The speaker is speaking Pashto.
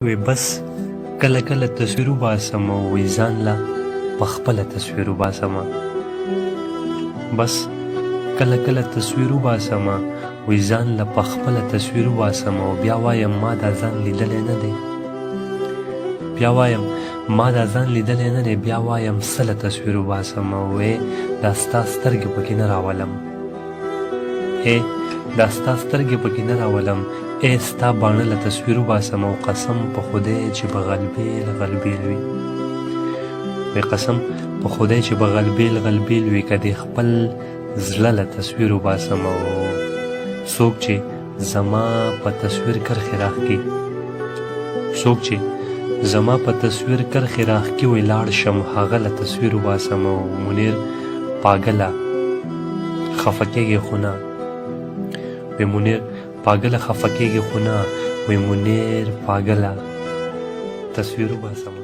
وی بس کله کله تصویر وباسم او وی ځان له پخپله تصویر وباسم بس کله کله تصویر وباسم وی ځان له پخپله تصویر وباسم او بیا وایم ما دا ځان لیدلی نه دی بیا وایم ما دا ځان لیدلی نه دی بیا وایم څه له تصویر وباسم او دا ستا سترګې پکې نه راولم دا ستا سترګې پکې نه راولم ستا باڼه له تصویر وباسم او قسم په خدای چې به غلبیل غلبیل وي وی قسم په خدای چې به غلبیل غلبیل وي که دې خپل زړه له تصویر وباسم او څوک چې زما په تصویر کرښې راښکي څوک چې زما په تصویر کرښې راښکي وی لاړ شم هغه له تصویر وباسم او منیر پاګله خفه کېږي خو نه وی منیر پاگل خفه کېږي خو نه وی منیر پاگله تصویر وباسم